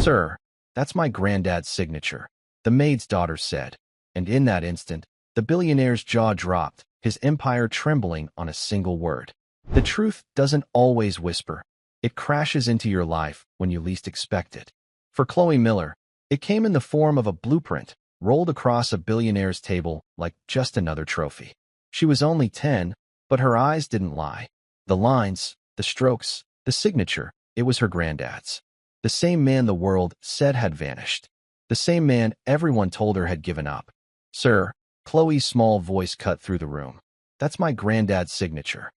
"Sir, that's my granddad's signature," the maid's daughter said, and in that instant, the billionaire's jaw dropped, his empire trembling on a single word. The truth doesn't always whisper. It crashes into your life when you least expect it. For Chloe Miller, it came in the form of a blueprint, rolled across a billionaire's table like just another trophy. She was only 10, but her eyes didn't lie. The lines, the strokes, the signature, it was her granddad's. The same man the world said had vanished. The same man everyone told her had given up. "Sir," Chloe's small voice cut through the room. "That's my granddad's signature."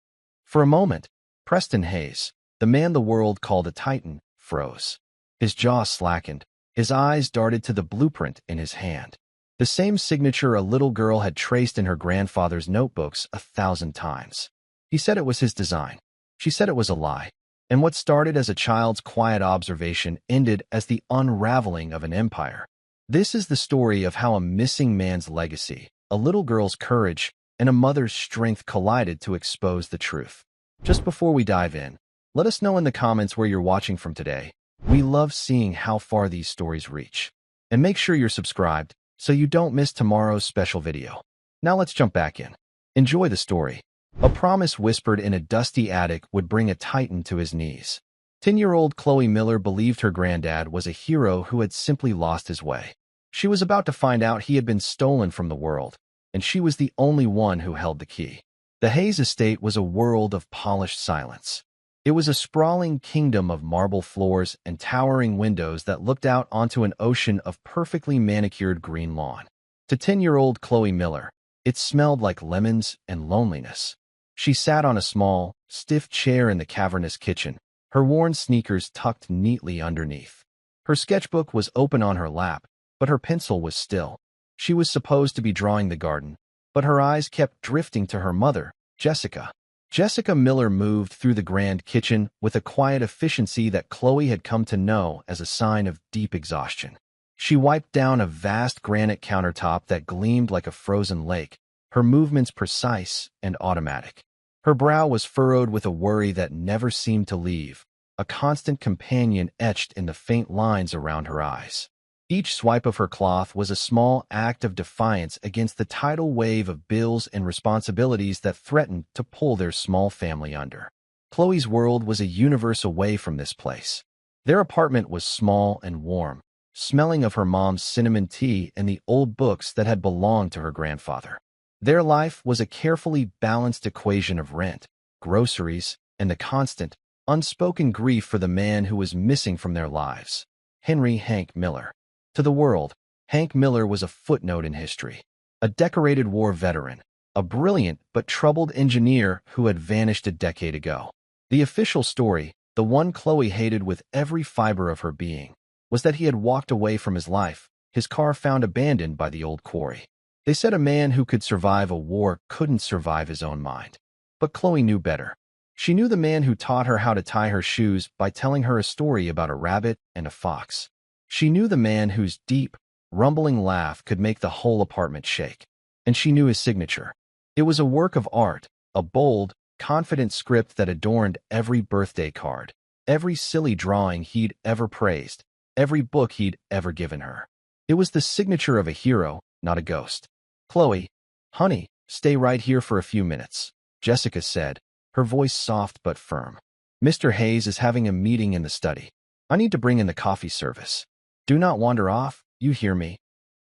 For a moment, Preston Hayes, the man the world called a titan, froze. His jaw slackened. His eyes darted to the blueprint in his hand. The same signature a little girl had traced in her grandfather's notebooks 1,000 times. He said it was his design. She said it was a lie. And what started as a child's quiet observation ended as the unraveling of an empire. This is the story of how a missing man's legacy, a little girl's courage, and a mother's strength collided to expose the truth. Just before we dive in, let us know in the comments where you're watching from today. We love seeing how far these stories reach. And make sure you're subscribed so you don't miss tomorrow's special video. Now let's jump back in. Enjoy the story. A promise whispered in a dusty attic would bring a titan to his knees. 10-year-old Chloe Miller believed her granddad was a hero who had simply lost his way. She was about to find out he had been stolen from the world, and she was the only one who held the key. The Hayes estate was a world of polished silence. It was a sprawling kingdom of marble floors and towering windows that looked out onto an ocean of perfectly manicured green lawn. To 10-year-old Chloe Miller, it smelled like lemons and loneliness. She sat on a small, stiff chair in the cavernous kitchen, her worn sneakers tucked neatly underneath. Her sketchbook was open on her lap, but her pencil was still. She was supposed to be drawing the garden, but her eyes kept drifting to her mother, Jessica. Jessica Miller moved through the grand kitchen with a quiet efficiency that Chloe had come to know as a sign of deep exhaustion. She wiped down a vast granite countertop that gleamed like a frozen lake, her movements precise and automatic. Her brow was furrowed with a worry that never seemed to leave, a constant companion etched in the faint lines around her eyes. Each swipe of her cloth was a small act of defiance against the tidal wave of bills and responsibilities that threatened to pull their small family under. Chloe's world was a universe away from this place. Their apartment was small and warm, smelling of her mom's cinnamon tea and the old books that had belonged to her grandfather. Their life was a carefully balanced equation of rent, groceries, and the constant, unspoken grief for the man who was missing from their lives, Henry Hank Miller. To the world, Hank Miller was a footnote in history, a decorated war veteran, a brilliant but troubled engineer who had vanished a decade ago. The official story, the one Chloe hated with every fiber of her being, was that he had walked away from his life, his car found abandoned by the old quarry. They said a man who could survive a war couldn't survive his own mind. But Chloe knew better. She knew the man who taught her how to tie her shoes by telling her a story about a rabbit and a fox. She knew the man whose deep, rumbling laugh could make the whole apartment shake. And she knew his signature. It was a work of art, a bold, confident script that adorned every birthday card, every silly drawing he'd ever praised, every book he'd ever given her. It was the signature of a hero, not a ghost. "Chloe, honey, stay right here for a few minutes," Jessica said, her voice soft but firm. "Mr. Hayes is having a meeting in the study. I need to bring in the coffee service. Do not wander off, you hear me?"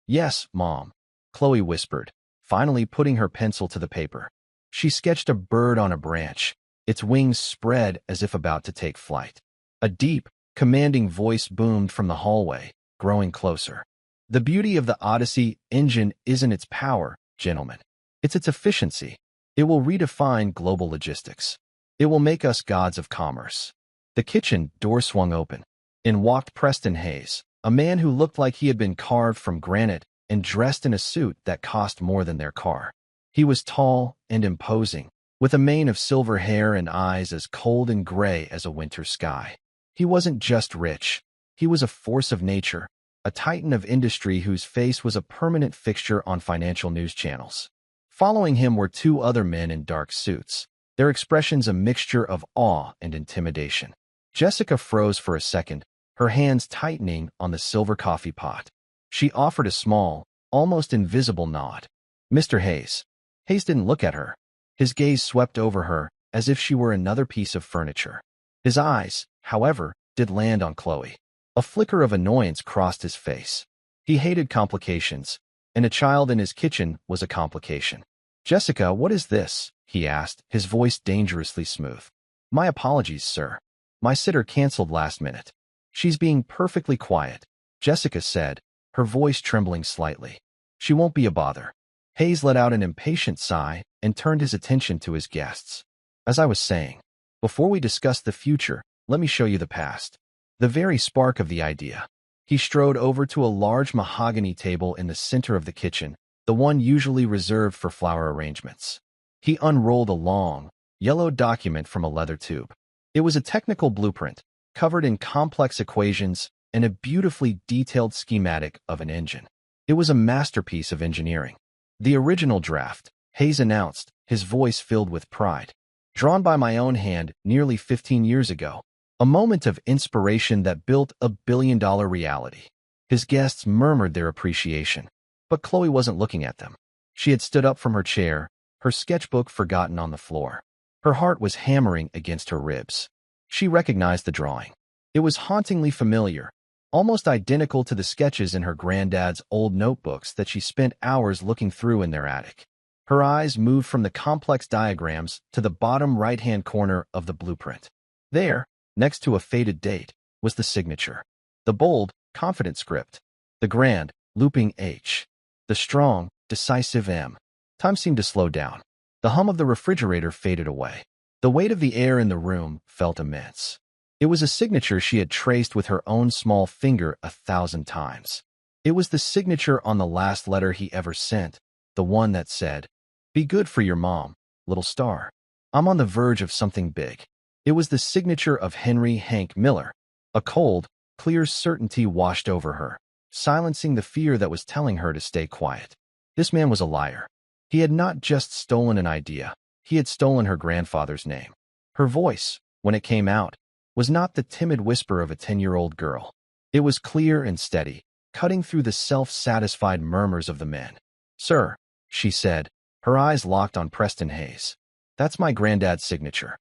"Yes, Mom," Chloe whispered, finally putting her pencil to the paper. She sketched a bird on a branch, its wings spread as if about to take flight. A deep, commanding voice boomed from the hallway, growing closer. "The beauty of the Odyssey engine isn't its power, gentlemen. It's its efficiency. It will redefine global logistics. It will make us gods of commerce." The kitchen door swung open. In walked Preston Hayes, a man who looked like he had been carved from granite and dressed in a suit that cost more than their car. He was tall and imposing, with a mane of silver hair and eyes as cold and gray as a winter sky. He wasn't just rich. He was a force of nature, a titan of industry whose face was a permanent fixture on financial news channels. Following him were two other men in dark suits, their expressions a mixture of awe and intimidation. Jessica froze for a second, her hands tightening on the silver coffee pot. She offered a small, almost invisible nod. Mr. Hayes. Hayes didn't look at her. His gaze swept over her as if she were another piece of furniture. His eyes, however, did land on Chloe. A flicker of annoyance crossed his face. He hated complications, and a child in his kitchen was a complication. "Jessica, what is this?" he asked, his voice dangerously smooth. "My apologies, sir. My sitter canceled last minute." "She's being perfectly quiet," Jessica said, her voice trembling slightly. "She won't be a bother." Hayes let out an impatient sigh and turned his attention to his guests. "As I was saying, before we discuss the future, let me show you the past." The very spark of the idea. He strode over to a large mahogany table in the center of the kitchen, the one usually reserved for flower arrangements. He unrolled a long, yellow document from a leather tube. It was a technical blueprint, covered in complex equations and a beautifully detailed schematic of an engine. It was a masterpiece of engineering. "The original draft," Hayes announced, his voice filled with pride. "Drawn by my own hand nearly 15 years ago. A moment of inspiration that built a billion-dollar reality." His guests murmured their appreciation. But Chloe wasn't looking at them. She had stood up from her chair, her sketchbook forgotten on the floor. Her heart was hammering against her ribs. She recognized the drawing. It was hauntingly familiar, almost identical to the sketches in her granddad's old notebooks that she spent hours looking through in their attic. Her eyes moved from the complex diagrams to the bottom right-hand corner of the blueprint. There, next to a faded date, was the signature. The bold, confident script. The grand, looping H. The strong, decisive M. Time seemed to slow down. The hum of the refrigerator faded away. The weight of the air in the room felt immense. It was a signature she had traced with her own small finger 1,000 times. It was the signature on the last letter he ever sent, the one that said, "Be good for your mom, little star. I'm on the verge of something big." It was the signature of Henry Hank Miller. A cold, clear certainty washed over her, silencing the fear that was telling her to stay quiet. This man was a liar. He had not just stolen an idea, he had stolen her grandfather's name. Her voice, when it came out, was not the timid whisper of a 10-year-old girl. It was clear and steady, cutting through the self-satisfied murmurs of the men. "Sir," she said, her eyes locked on Preston Hayes. "That's my granddad's signature."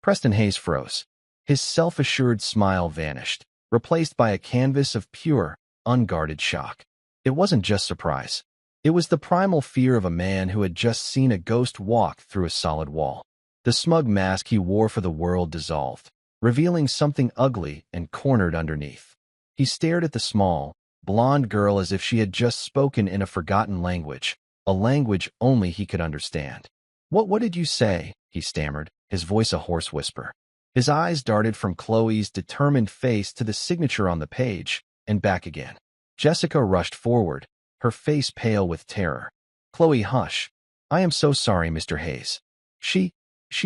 Preston Hayes froze. His self-assured smile vanished, replaced by a canvas of pure, unguarded shock. It wasn't just surprise. It was the primal fear of a man who had just seen a ghost walk through a solid wall. The smug mask he wore for the world dissolved, revealing something ugly and cornered underneath. He stared at the small, blonde girl as if she had just spoken in a forgotten language, a language only he could understand. What did you say?" he stammered, his voice a hoarse whisper. His eyes darted from Chloe's determined face to the signature on the page, and back again. Jessica rushed forward, her face pale with terror. "Chloe, hush. I am so sorry, Mr. Hayes. She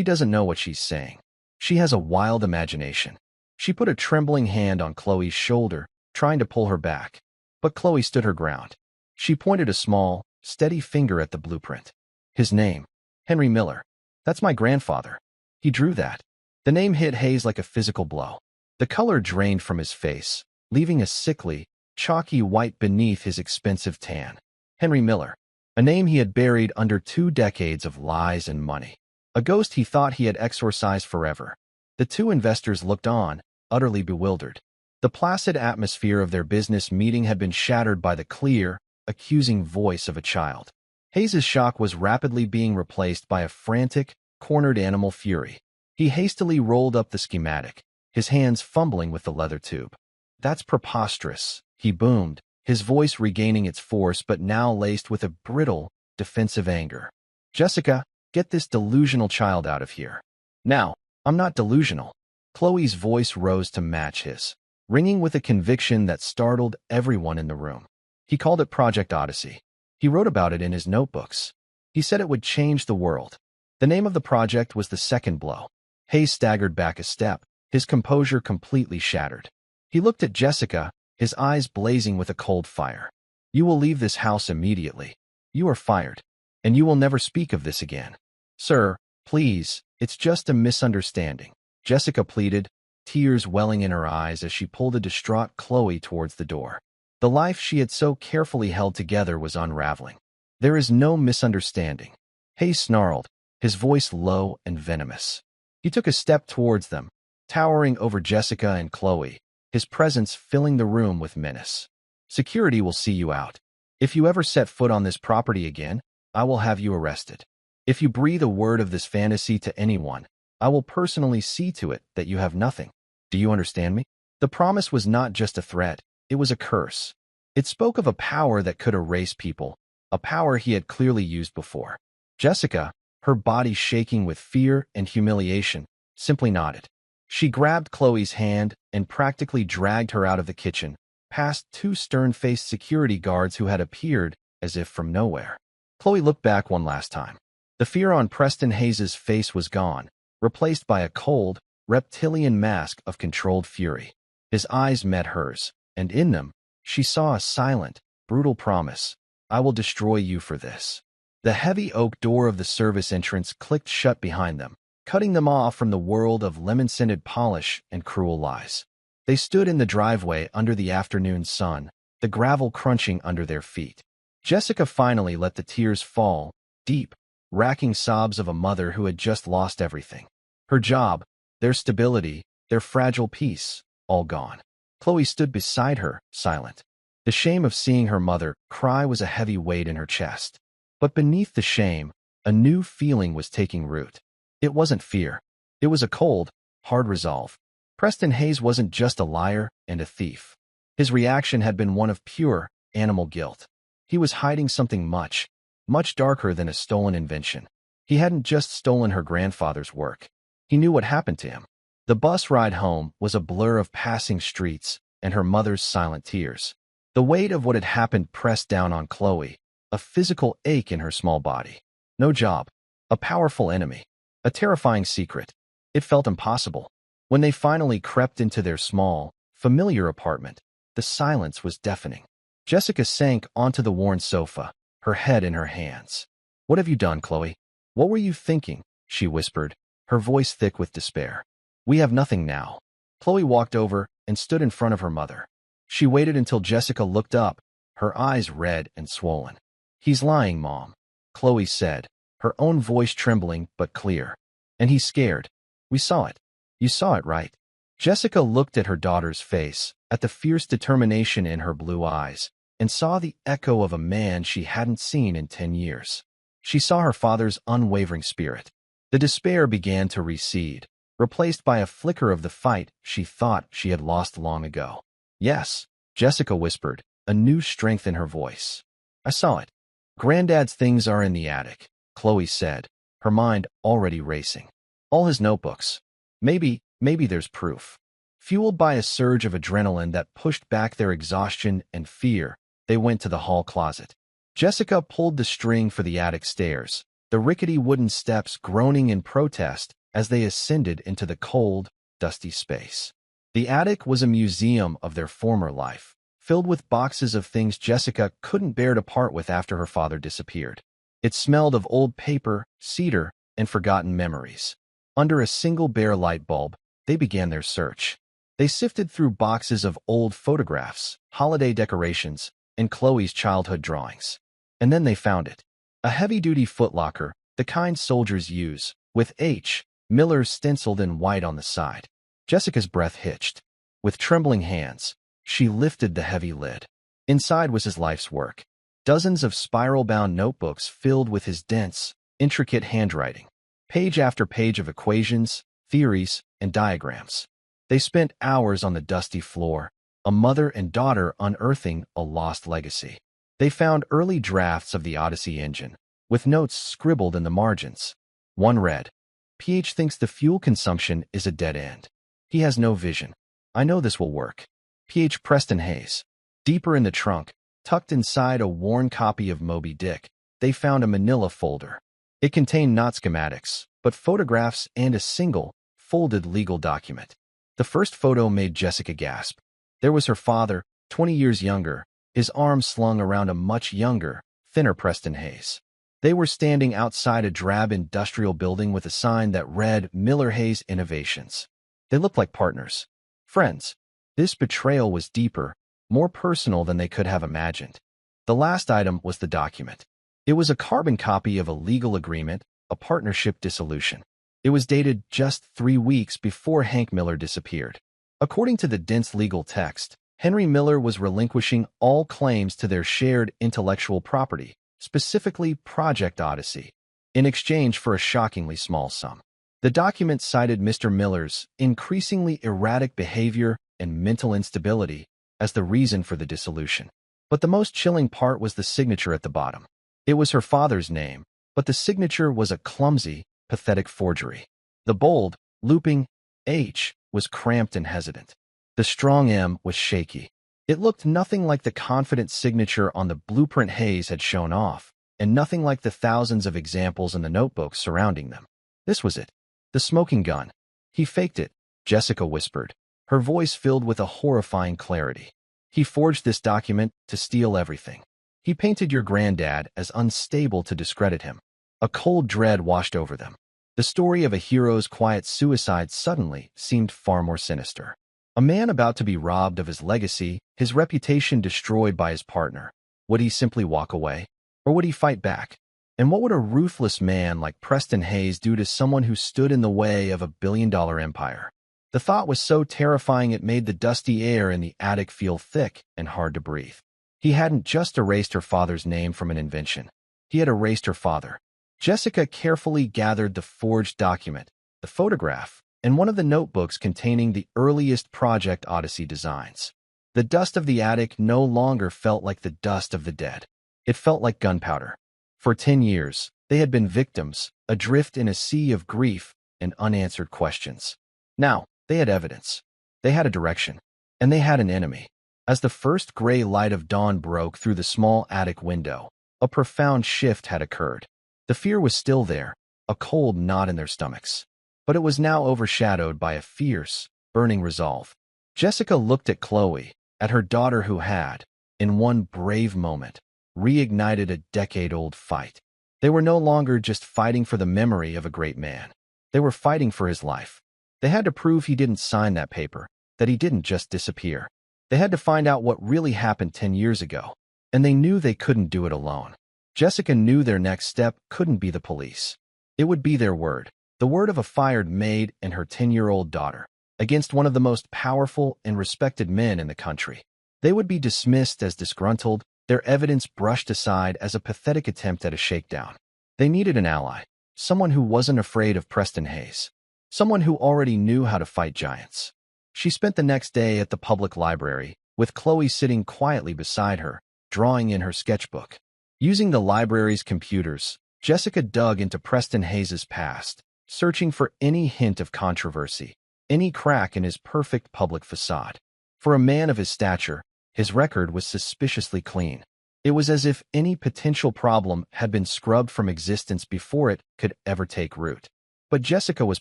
doesn't know what she's saying. She has a wild imagination." She put a trembling hand on Chloe's shoulder, trying to pull her back. But Chloe stood her ground. She pointed a small, steady finger at the blueprint. "His name. Henry Miller. That's my grandfather. He drew that." The name hit Hayes like a physical blow. The color drained from his face, leaving a sickly, chalky white beneath his expensive tan. Henry Miller. A name he had buried under 2 decades of lies and money. A ghost he thought he had exorcised forever. The two investors looked on, utterly bewildered. The placid atmosphere of their business meeting had been shattered by the clear, accusing voice of a child. Hayes's shock was rapidly being replaced by a frantic, cornered animal fury. He hastily rolled up the schematic, his hands fumbling with the leather tube. "That's preposterous," he boomed, his voice regaining its force but now laced with a brittle, defensive anger. "Jessica, get this delusional child out of here. Now." "I'm not delusional." Chloe's voice rose to match his, ringing with a conviction that startled everyone in the room. He called it Project Odyssey. He wrote about it in his notebooks. He said it would change the world. The name of the project was the second blow. Hayes staggered back a step, his composure completely shattered. He looked at Jessica, his eyes blazing with a cold fire. "You will leave this house immediately. You are fired. And you will never speak of this again." "Sir, please, it's just a misunderstanding," Jessica pleaded, tears welling in her eyes as she pulled a distraught Chloe towards the door. The life she had so carefully held together was unraveling. "There is no misunderstanding," Hayes snarled, his voice low and venomous. He took a step towards them, towering over Jessica and Chloe, his presence filling the room with menace. "Security will see you out. If you ever set foot on this property again, I will have you arrested. If you breathe a word of this fantasy to anyone, I will personally see to it that you have nothing. Do you understand me?" The promise was not just a threat, it was a curse. It spoke of a power that could erase people, a power he had clearly used before. Jessica, her body shaking with fear and humiliation, simply nodded. She grabbed Chloe's hand and practically dragged her out of the kitchen, past two stern-faced security guards who had appeared as if from nowhere. Chloe looked back one last time. The fear on Preston Hayes' face was gone, replaced by a cold, reptilian mask of controlled fury. His eyes met hers, and in them, she saw a silent, brutal promise. "I will destroy you for this." The heavy oak door of the service entrance clicked shut behind them, cutting them off from the world of lemon-scented polish and cruel lies. They stood in the driveway under the afternoon sun, the gravel crunching under their feet. Jessica finally let the tears fall, deep, racking sobs of a mother who had just lost everything. Her job, their stability, their fragile peace, all gone. Chloe stood beside her, silent. The shame of seeing her mother cry was a heavy weight in her chest. But beneath the shame, a new feeling was taking root. It wasn't fear. It was a cold, hard resolve. Preston Hayes wasn't just a liar and a thief. His reaction had been one of pure, animal guilt. He was hiding something much, much darker than a stolen invention. He hadn't just stolen her grandfather's work. He knew what happened to him. The bus ride home was a blur of passing streets and her mother's silent tears. The weight of what had happened pressed down on Chloe, a physical ache in her small body. No job, a powerful enemy, a terrifying secret. It felt impossible. When they finally crept into their small, familiar apartment, the silence was deafening. Jessica sank onto the worn sofa, her head in her hands. "What have you done, Chloe? What were you thinking?" she whispered, her voice thick with despair. "We have nothing now." Chloe walked over and stood in front of her mother. She waited until Jessica looked up, her eyes red and swollen. "He's lying, Mom," Chloe said, her own voice trembling but clear. "And he's scared. We saw it. You saw it, right?" Jessica looked at her daughter's face, at the fierce determination in her blue eyes, and saw the echo of a man she hadn't seen in 10 years. She saw her father's unwavering spirit. The despair began to recede, replaced by a flicker of the fight she thought she had lost long ago. "Yes," Jessica whispered, a new strength in her voice. "I saw it. Granddad's things are in the attic," Chloe said, her mind already racing. "All his notebooks. Maybe there's proof." Fueled by a surge of adrenaline that pushed back their exhaustion and fear, they went to the hall closet. Jessica pulled the string for the attic stairs, the rickety wooden steps groaning in protest as they ascended into the cold, dusty space. The attic was a museum of their former life, filled with boxes of things Jessica couldn't bear to part with after her father disappeared. It smelled of old paper, cedar, and forgotten memories. Under a single bare light bulb, they began their search. They sifted through boxes of old photographs, holiday decorations, and Chloe's childhood drawings. And then they found it. A heavy-duty footlocker, the kind soldiers use, with H. Miller stenciled in white on the side. Jessica's breath hitched. With trembling hands, she lifted the heavy lid. Inside was his life's work. Dozens of spiral-bound notebooks filled with his dense, intricate handwriting. Page after page of equations, theories, and diagrams. They spent hours on the dusty floor, a mother and daughter unearthing a lost legacy. They found early drafts of the Odyssey engine, with notes scribbled in the margins. One read, "PH thinks the fuel consumption is a dead end. He has no vision. I know this will work. PH Preston Hayes." Deeper in the trunk, tucked inside a worn copy of Moby Dick, they found a manila folder. It contained not schematics, but photographs and a single, folded legal document. The first photo made Jessica gasp. There was her father, 20 years younger, his arms slung around a much younger, thinner Preston Hayes. They were standing outside a drab industrial building with a sign that read Miller Hayes Innovations. They looked like partners. Friends. This betrayal was deeper, more personal than they could have imagined. The last item was the document. It was a carbon copy of a legal agreement, a partnership dissolution. It was dated just 3 weeks before Hank Miller disappeared. According to the dense legal text, Henry Miller was relinquishing all claims to their shared intellectual property, specifically Project Odyssey, in exchange for a shockingly small sum. The document cited Mr. Miller's increasingly erratic behavior and mental instability as the reason for the dissolution. But the most chilling part was the signature at the bottom. It was her father's name, but the signature was a clumsy, pathetic forgery. The bold, looping H was cramped and hesitant. The strong M was shaky. It looked nothing like the confident signature on the blueprint Hayes had shown off, and nothing like the thousands of examples in the notebooks surrounding them. This was it. The smoking gun. He faked it, Jessica whispered, her voice filled with a horrifying clarity. He forged this document to steal everything. He painted your granddad as unstable to discredit him. A cold dread washed over them. The story of a hero's quiet suicide suddenly seemed far more sinister. A man about to be robbed of his legacy, his reputation destroyed by his partner. Would he simply walk away? Or would he fight back? And what would a ruthless man like Preston Hayes do to someone who stood in the way of a billion-dollar empire? The thought was so terrifying it made the dusty air in the attic feel thick and hard to breathe. He hadn't just erased her father's name from an invention. He had erased her father. Jessica carefully gathered the forged document, the photograph, and one of the notebooks containing the earliest Project Odyssey designs. The dust of the attic no longer felt like the dust of the dead. It felt like gunpowder. For 10 years, they had been victims, adrift in a sea of grief and unanswered questions. Now, they had evidence. They had a direction. And they had an enemy. As the first gray light of dawn broke through the small attic window, a profound shift had occurred. The fear was still there, a cold knot in their stomachs. But it was now overshadowed by a fierce, burning resolve. Jessica looked at Chloe, at her daughter who had, in one brave moment, reignited a decade-old fight. They were no longer just fighting for the memory of a great man. They were fighting for his life. They had to prove he didn't sign that paper, that he didn't just disappear. They had to find out what really happened 10 years ago, and they knew they couldn't do it alone. Jessica knew their next step couldn't be the police. It would be their word, the word of a fired maid and her 10-year-old daughter, against one of the most powerful and respected men in the country. They would be dismissed as disgruntled, their evidence brushed aside as a pathetic attempt at a shakedown. They needed an ally, someone who wasn't afraid of Preston Hayes, someone who already knew how to fight giants. She spent the next day at the public library, with Chloe sitting quietly beside her, drawing in her sketchbook. Using the library's computers, Jessica dug into Preston Hayes' past, searching for any hint of controversy, any crack in his perfect public facade. For a man of his stature, his record was suspiciously clean. It was as if any potential problem had been scrubbed from existence before it could ever take root. But Jessica was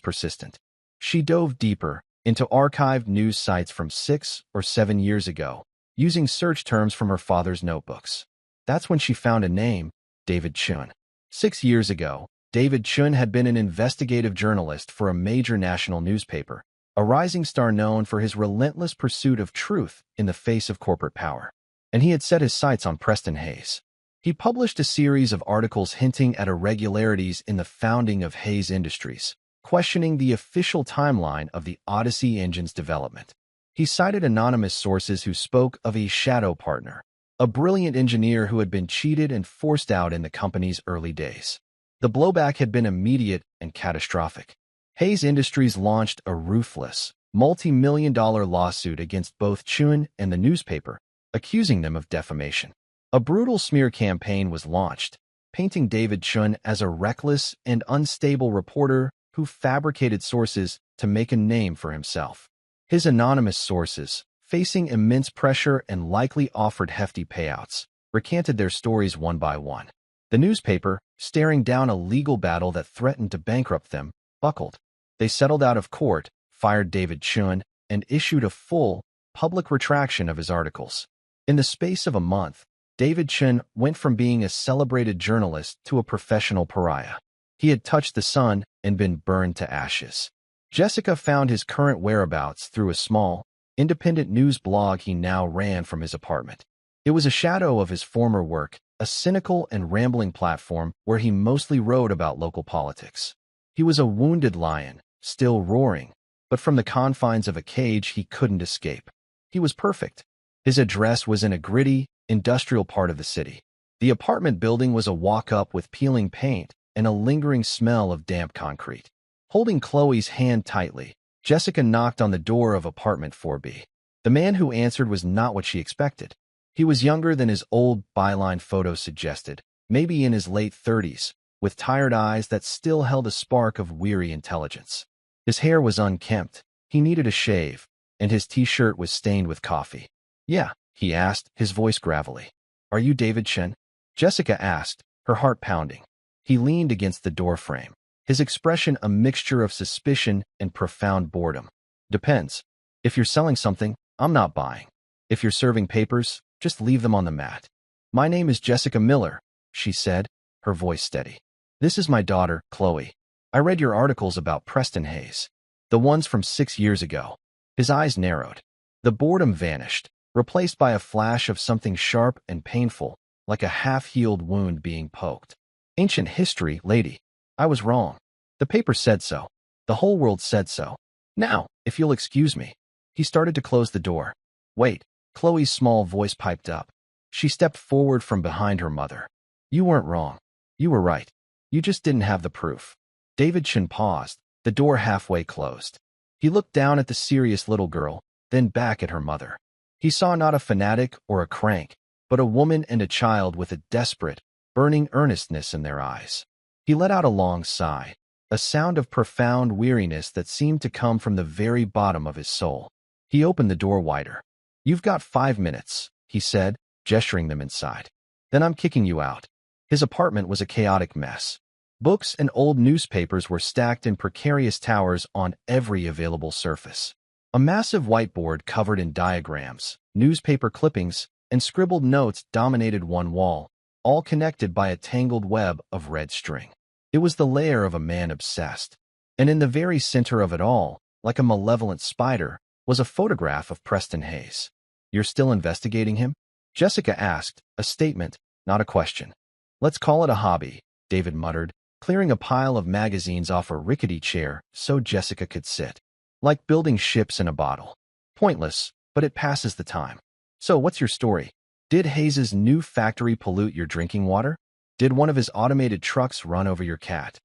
persistent. She dove deeper into archived news sites from 6 or 7 years ago, using search terms from her father's notebooks. That's when she found a name, David Chun. 6 years ago, David Chun had been an investigative journalist for a major national newspaper, a rising star known for his relentless pursuit of truth in the face of corporate power. And he had set his sights on Preston Hayes. He published a series of articles hinting at irregularities in the founding of Hayes Industries, questioning the official timeline of the Odyssey engine's development. He cited anonymous sources who spoke of a shadow partner, a brilliant engineer who had been cheated and forced out in the company's early days. The blowback had been immediate and catastrophic. Hayes Industries launched a ruthless, multi-million-dollar lawsuit against both Chun and the newspaper, accusing them of defamation. A brutal smear campaign was launched, painting David Chun as a reckless and unstable reporter who fabricated sources to make a name for himself. His anonymous sources, facing immense pressure and likely offered hefty payouts, recanted their stories one by one. The newspaper, staring down a legal battle that threatened to bankrupt them, buckled. They settled out of court, fired David Chun, and issued a full, public retraction of his articles. In the space of a month, David Chun went from being a celebrated journalist to a professional pariah. He had touched the sun and been burned to ashes. Jessica found his current whereabouts through a small, independent news blog he now ran from his apartment. It was a shadow of his former work, a cynical and rambling platform where he mostly wrote about local politics. He was a wounded lion, still roaring, but from the confines of a cage he couldn't escape. He was perfect. His address was in a gritty, industrial part of the city. The apartment building was a walk-up with peeling paint and a lingering smell of damp concrete. Holding Chloe's hand tightly, Jessica knocked on the door of apartment 4B. The man who answered was not what she expected. He was younger than his old byline photo suggested, maybe in his late 30s, with tired eyes that still held a spark of weary intelligence. His hair was unkempt, he needed a shave, and his t-shirt was stained with coffee. "Yeah," he asked, his voice gravelly. "Are you David Chen?" Jessica asked, her heart pounding. He leaned against the doorframe, his expression a mixture of suspicion and profound boredom. "Depends. If you're selling something, I'm not buying. If you're serving papers, just leave them on the mat." "My name is Jessica Miller," she said, her voice steady. "This is my daughter, Chloe. I read your articles about Preston Hayes. The ones from 6 years ago." His eyes narrowed. The boredom vanished, replaced by a flash of something sharp and painful, like a half-healed wound being poked. "Ancient history, lady. I was wrong. The paper said so. The whole world said so. Now, if you'll excuse me." He started to close the door. "Wait," Chloe's small voice piped up. She stepped forward from behind her mother. "You weren't wrong. You were right. You just didn't have the proof." David Chen paused, the door halfway closed. He looked down at the serious little girl, then back at her mother. He saw not a fanatic or a crank, but a woman and a child with a desperate, burning earnestness in their eyes. He let out a long sigh, a sound of profound weariness that seemed to come from the very bottom of his soul. He opened the door wider. "You've got 5 minutes," he said, gesturing them inside. "Then I'm kicking you out." His apartment was a chaotic mess. Books and old newspapers were stacked in precarious towers on every available surface. A massive whiteboard covered in diagrams, newspaper clippings, and scribbled notes dominated one wall, all connected by a tangled web of red string. It was the lair of a man obsessed. And in the very center of it all, like a malevolent spider, was a photograph of Preston Hayes. "You're still investigating him?" Jessica asked, a statement, not a question. "Let's call it a hobby," David muttered, clearing a pile of magazines off a rickety chair so Jessica could sit. "Like building ships in a bottle. Pointless, but it passes the time. So what's your story? Did Hayes's new factory pollute your drinking water? Did one of his automated trucks run over your cat?"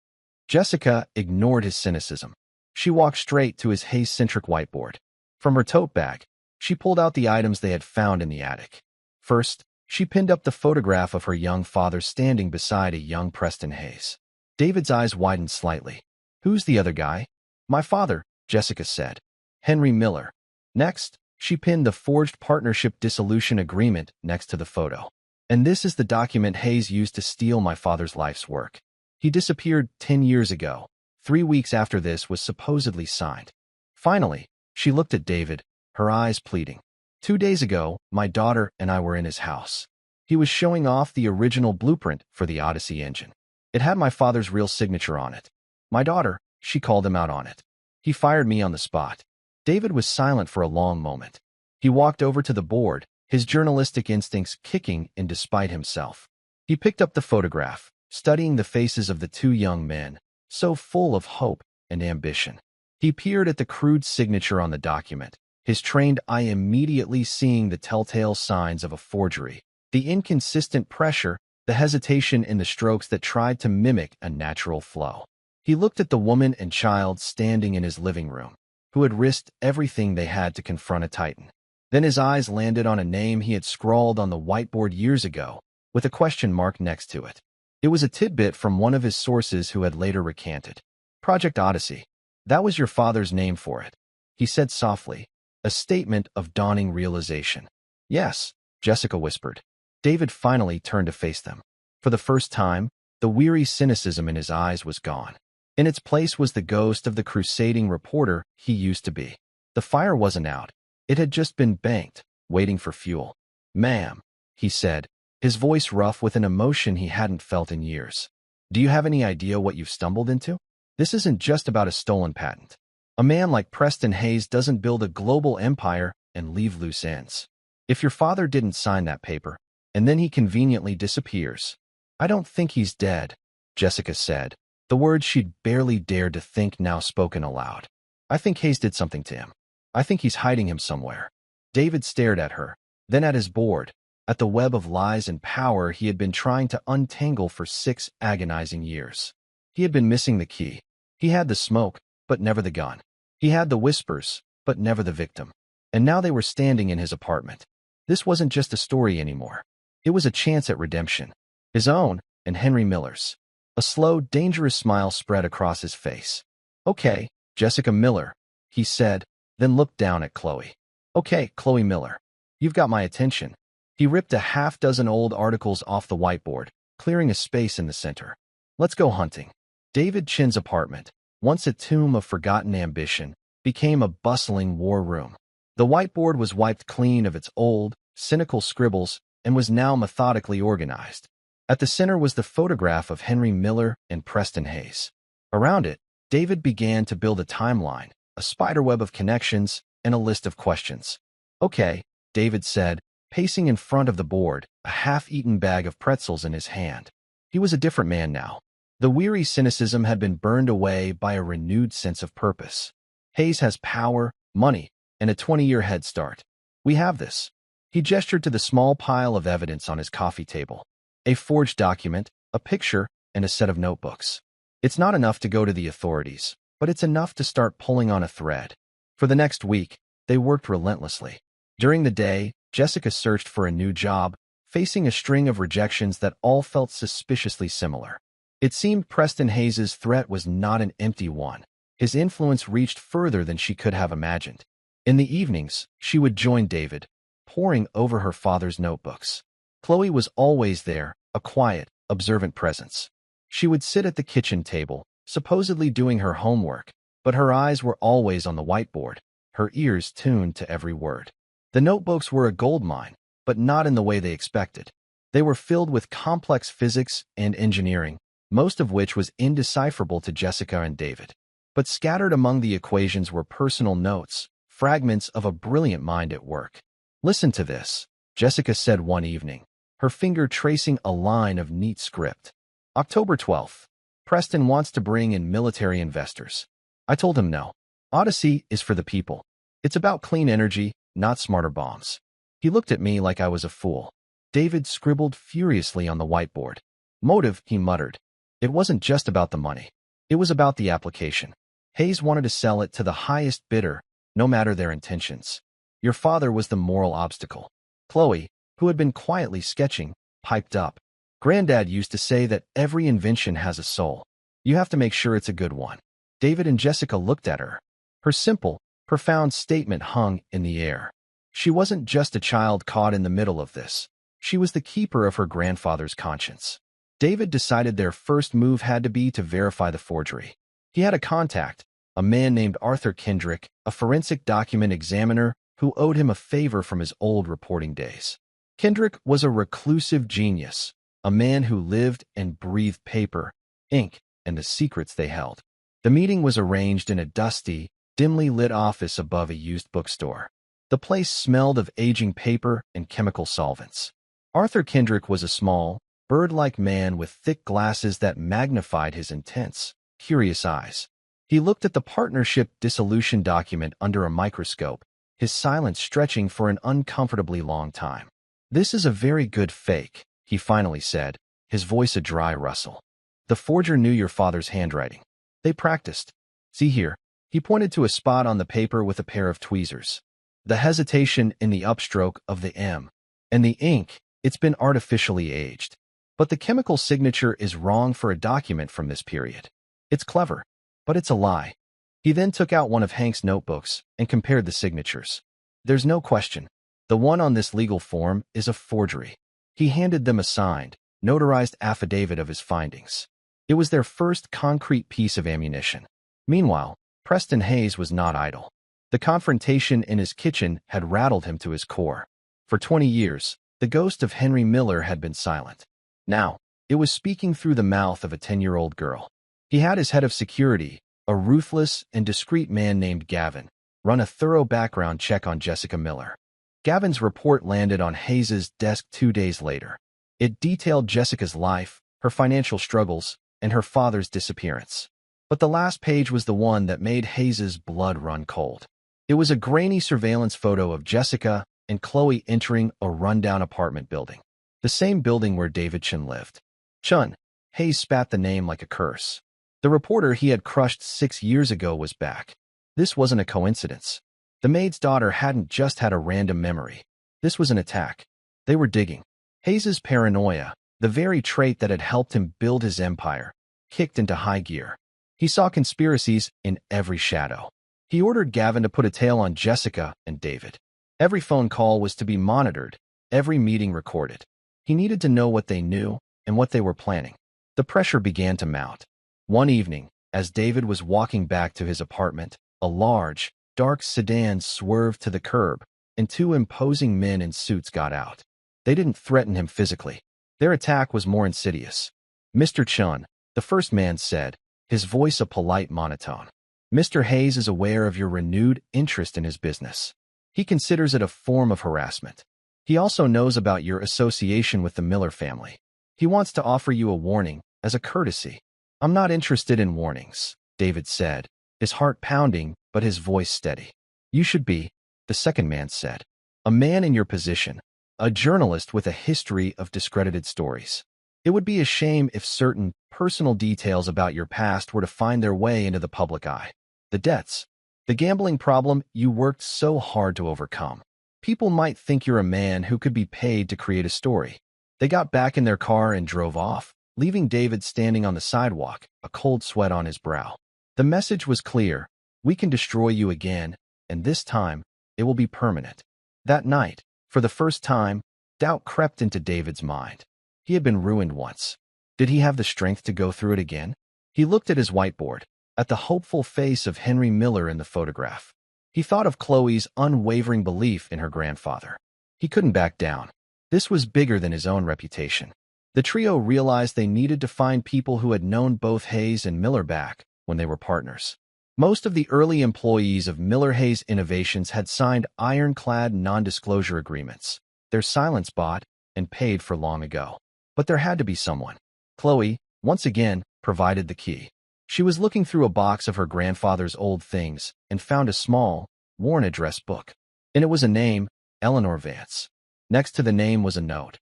Jessica ignored his cynicism. She walked straight to his Hayes-centric whiteboard. From her tote bag, she pulled out the items they had found in the attic. First, she pinned up the photograph of her young father standing beside a young Preston Hayes. David's eyes widened slightly. "Who's the other guy?" "My father," Jessica said. "Henry Miller." Next, she pinned the forged partnership dissolution agreement next to the photo. "And this is the document Hayes used to steal my father's life's work. He disappeared 10 years ago. 3 weeks after this was supposedly signed." Finally, she looked at David, her eyes pleading. "2 days ago, my daughter and I were in his house. He was showing off the original blueprint for the Odyssey engine. It had my father's real signature on it. My daughter, she called him out on it. He fired me on the spot." David was silent for a long moment. He walked over to the board, his journalistic instincts kicking in despite himself. He picked up the photograph, studying the faces of the 2 young men, so full of hope and ambition. He peered at the crude signature on the document, his trained eye immediately seeing the telltale signs of a forgery, the inconsistent pressure, the hesitation in the strokes that tried to mimic a natural flow. He looked at the woman and child standing in his living room, who had risked everything they had to confront a titan. Then his eyes landed on a name he had scrawled on the whiteboard years ago, with a question mark next to it. It was a tidbit from one of his sources who had later recanted. "Project Odyssey. That was your father's name for it," he said softly, a statement of dawning realization. "Yes," Jessica whispered. David finally turned to face them. For the first time, the weary cynicism in his eyes was gone. In its place was the ghost of the crusading reporter he used to be. The fire wasn't out. It had just been banked, waiting for fuel. "Ma'am," he said, his voice rough with an emotion he hadn't felt in years. "Do you have any idea what you've stumbled into? This isn't just about a stolen patent. A man like Preston Hayes doesn't build a global empire and leave loose ends. If your father didn't sign that paper, and then he conveniently disappears, I don't think he's dead, Jessica said, the words she'd barely dared to think now spoken aloud. I think Hayes did something to him. I think he's hiding him somewhere. David stared at her, then at his board, at the web of lies and power he had been trying to untangle for 6 agonizing years. He had been missing the key. He had the smoke, but never the gun. He had the whispers, but never the victim. And now they were standing in his apartment. This wasn't just a story anymore. It was a chance at redemption. His own, and Henry Miller's. A slow, dangerous smile spread across his face. Okay, Jessica Miller, he said, then looked down at Chloe. Okay, Chloe Miller. You've got my attention. He ripped a half-dozen old articles off the whiteboard, clearing a space in the center. Let's go hunting. David Chin's apartment, once a tomb of forgotten ambition, became a bustling war room. The whiteboard was wiped clean of its old, cynical scribbles and was now methodically organized. At the center was the photograph of Henry Miller and Preston Hayes. Around it, David began to build a timeline, a spiderweb of connections, and a list of questions. Okay, David said, pacing in front of the board, a half-eaten bag of pretzels in his hand. He was a different man now. The weary cynicism had been burned away by a renewed sense of purpose. Hayes has power, money, and a 20-year head start. We have this. He gestured to the small pile of evidence on his coffee table. A forged document, a picture, and a set of notebooks. It's not enough to go to the authorities, but it's enough to start pulling on a thread. For the next week, they worked relentlessly. During the day, Jessica searched for a new job, facing a string of rejections that all felt suspiciously similar. It seemed Preston Hayes' threat was not an empty one. His influence reached further than she could have imagined. In the evenings, she would join David, poring over her father's notebooks. Chloe was always there, a quiet, observant presence. She would sit at the kitchen table, supposedly doing her homework, but her eyes were always on the whiteboard, her ears tuned to every word. The notebooks were a goldmine, but not in the way they expected. They were filled with complex physics and engineering, most of which was indecipherable to Jessica and David. But scattered among the equations were personal notes, fragments of a brilliant mind at work. Listen to this, Jessica said one evening, her finger tracing a line of neat script. October 12th. Preston wants to bring in military investors. I told him no. Odyssey is for the people. It's about clean energy, not smarter bombs. He looked at me like I was a fool. David scribbled furiously on the whiteboard. Motive, he muttered. It wasn't just about the money. It was about the application. Hayes wanted to sell it to the highest bidder, no matter their intentions. Your father was the moral obstacle. Chloe, who had been quietly sketching, piped up. Granddad used to say that every invention has a soul. You have to make sure it's a good one. David and Jessica looked at her. Her simple, profound statement hung in the air. She wasn't just a child caught in the middle of this. She was the keeper of her grandfather's conscience. David decided their first move had to be to verify the forgery. He had a contact, a man named Arthur Kendrick, a forensic document examiner who owed him a favor from his old reporting days. Kendrick was a reclusive genius, a man who lived and breathed paper, ink, and the secrets they held. The meeting was arranged in a dusty, dimly lit office above a used bookstore. The place smelled of aging paper and chemical solvents. Arthur Kendrick was a small, bird-like man with thick glasses that magnified his intense, curious eyes. He looked at the partnership dissolution document under a microscope, his silence stretching for an uncomfortably long time. This is a very good fake, he finally said, his voice a dry rustle. The forger knew your father's handwriting. They practiced. See here. He pointed to a spot on the paper with a pair of tweezers. The hesitation in the upstroke of the M. And the ink, it's been artificially aged. But the chemical signature is wrong for a document from this period. It's clever, but it's a lie. He then took out one of Hank's notebooks and compared the signatures. There's no question. The one on this legal form is a forgery. He handed them a signed, notarized affidavit of his findings. It was their first concrete piece of ammunition. Meanwhile, Preston Hayes was not idle. The confrontation in his kitchen had rattled him to his core. For 20 years, the ghost of Henry Miller had been silent. Now, it was speaking through the mouth of a 10-year-old girl. He had his head of security, a ruthless and discreet man named Gavin, run a thorough background check on Jessica Miller. Gavin's report landed on Hayes's desk 2 days later. It detailed Jessica's life, her financial struggles, and her father's disappearance. But the last page was the one that made Hayes's blood run cold. It was a grainy surveillance photo of Jessica and Chloe entering a rundown apartment building. The same building where David Chun lived. Chun. Hayes spat the name like a curse. The reporter he had crushed 6 years ago was back. This wasn't a coincidence. The maid's daughter hadn't just had a random memory. This was an attack. They were digging. Hayes's paranoia, the very trait that had helped him build his empire, kicked into high gear. He saw conspiracies in every shadow. He ordered Gavin to put a tail on Jessica and David. Every phone call was to be monitored, every meeting recorded. He needed to know what they knew and what they were planning. The pressure began to mount. One evening, as David was walking back to his apartment, a large, dark sedan swerved to the curb, and 2 imposing men in suits got out. They didn't threaten him physically. Their attack was more insidious. "Mr. Chun," the first man said, his voice a polite monotone. "Mr. Hayes is aware of your renewed interest in his business. He considers it a form of harassment. He also knows about your association with the Miller family. He wants to offer you a warning, as a courtesy." "I'm not interested in warnings," David said, his heart pounding but his voice steady. "You should be," the second man said. "A man in your position, a journalist with a history of discredited stories. It would be a shame if certain personal details about your past were to find their way into the public eye. The debts, the gambling problem you worked so hard to overcome. People might think you're a man who could be paid to create a story." They got back in their car and drove off, leaving David standing on the sidewalk, a cold sweat on his brow. The message was clear: we can destroy you again, and this time, it will be permanent. That night, for the first time, doubt crept into David's mind. He had been ruined once. Did he have the strength to go through it again? He looked at his whiteboard, at the hopeful face of Henry Miller in the photograph. He thought of Chloe's unwavering belief in her grandfather. He couldn't back down. This was bigger than his own reputation. The trio realized they needed to find people who had known both Hayes and Miller back when they were partners. Most of the early employees of Miller Hayes Innovations had signed ironclad non-disclosure agreements. Their silence bought and paid for long ago. But there had to be someone. Chloe, once again, provided the key. She was looking through a box of her grandfather's old things and found a small, worn address book. And it was a name, Eleanor Vance. Next to the name was a note.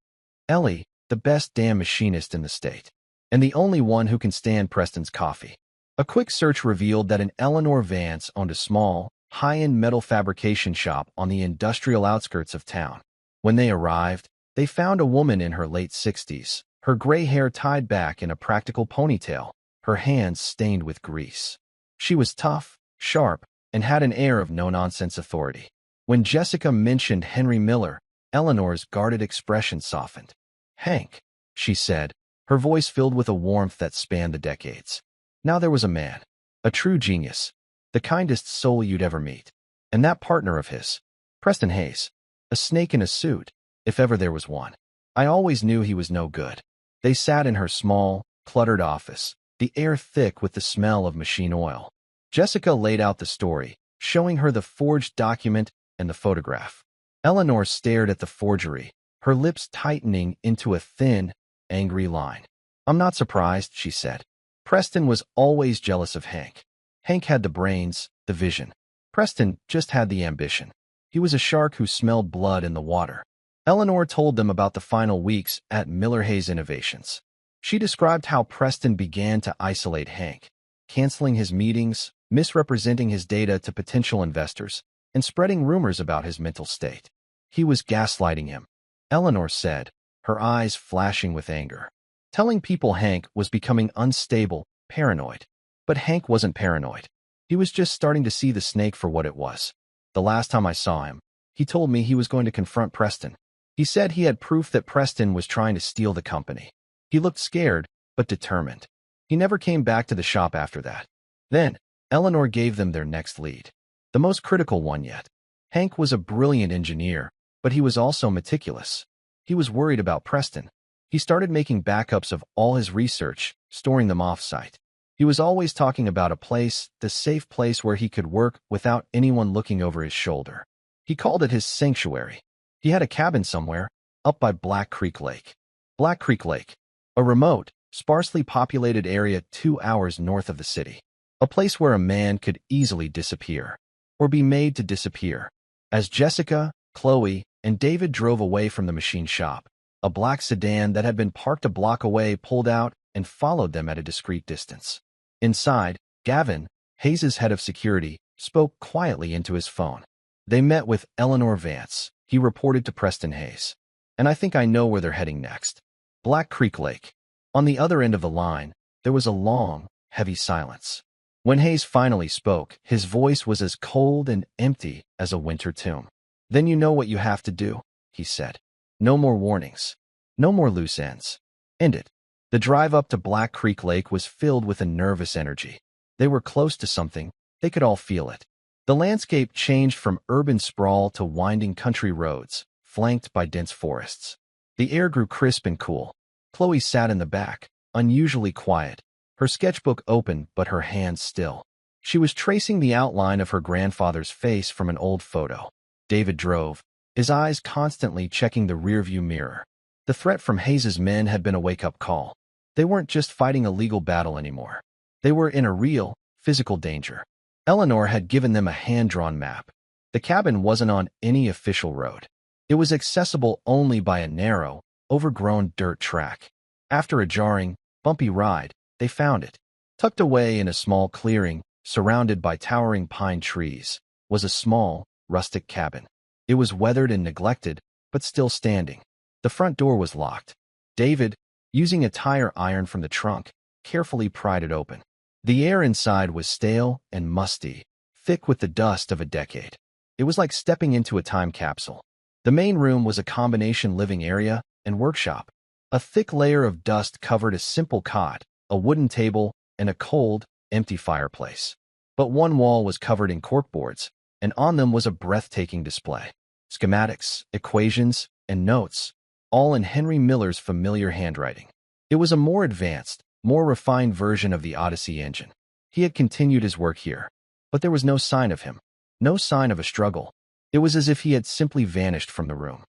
"Ellie, the best damn machinist in the state. And the only one who can stand Preston's coffee." A quick search revealed that an Eleanor Vance owned a small, high-end metal fabrication shop on the industrial outskirts of town. When they arrived, they found a woman in her late 60s, her gray hair tied back in a practical ponytail, her hands stained with grease. She was tough, sharp, and had an air of no-nonsense authority. When Jessica mentioned Henry Miller, Eleanor's guarded expression softened. "Hank," she said, her voice filled with a warmth that spanned the decades. Now there was a man, a true genius, the kindest soul you'd ever meet. And that partner of his, Preston Hayes, a snake in a suit, if ever there was one. I always knew he was no good. They sat in her small, cluttered office, the air thick with the smell of machine oil. Jessica laid out the story, showing her the forged document and the photograph. Eleanor stared at the forgery, her lips tightening into a thin, angry line. "I'm not surprised," she said. Preston was always jealous of Hank. Hank had the brains, the vision. Preston just had the ambition. He was a shark who smelled blood in the water. Eleanor told them about the final weeks at Miller Hayes Innovations. She described how Preston began to isolate Hank, canceling his meetings, misrepresenting his data to potential investors, and spreading rumors about his mental state. He was gaslighting him, Eleanor said, her eyes flashing with anger. Telling people Hank was becoming unstable, paranoid. But Hank wasn't paranoid. He was just starting to see the snake for what it was. The last time I saw him, he told me he was going to confront Preston. He said he had proof that Preston was trying to steal the company. He looked scared, but determined. He never came back to the shop after that. Then, Eleanor gave them their next lead. The most critical one yet. Hank was a brilliant engineer, but he was also meticulous. He was worried about Preston. He started making backups of all his research, storing them off-site. He was always talking about a place, the safe place where he could work without anyone looking over his shoulder. He called it his sanctuary. He had a cabin somewhere, up by Black Creek Lake. Black Creek Lake, a remote, sparsely populated area 2 hours north of the city. A place where a man could easily disappear, or be made to disappear. As Jessica, Chloe, and David drove away from the machine shop, a black sedan that had been parked a block away pulled out and followed them at a discreet distance. Inside, Gavin, Hayes' head of security, spoke quietly into his phone. They met with Eleanor Vance, he reported to Preston Hayes. And I think I know where they're heading next. Black Creek Lake. On the other end of the line, there was a long, heavy silence. When Hayes finally spoke, his voice was as cold and empty as a winter tomb. Then you know what you have to do, he said. No more warnings. No more loose ends. End it. The drive up to Black Creek Lake was filled with a nervous energy. They were close to something. They could all feel it. The landscape changed from urban sprawl to winding country roads, flanked by dense forests. The air grew crisp and cool. Chloe sat in the back, unusually quiet, her sketchbook open but her hands still. She was tracing the outline of her grandfather's face from an old photo. David drove, his eyes constantly checking the rearview mirror. The threat from Hayes' men had been a wake-up call. They weren't just fighting a legal battle anymore. They were in a real, physical danger. Eleanor had given them a hand-drawn map. The cabin wasn't on any official road. It was accessible only by a narrow, overgrown dirt track. After a jarring, bumpy ride, they found it. Tucked away in a small clearing, surrounded by towering pine trees, was a small, rustic cabin. It was weathered and neglected, but still standing. The front door was locked. David, using a tire iron from the trunk, carefully pried it open. The air inside was stale and musty, thick with the dust of a decade. It was like stepping into a time capsule. The main room was a combination living area and workshop. A thick layer of dust covered a simple cot, a wooden table, and a cold, empty fireplace. But one wall was covered in corkboards, and on them was a breathtaking display. Schematics, equations, and notes, all in Henry Miller's familiar handwriting. It was a more advanced, more refined version of the Odyssey engine. He had continued his work here, but there was no sign of him, no sign of a struggle. It was as if he had simply vanished from the room.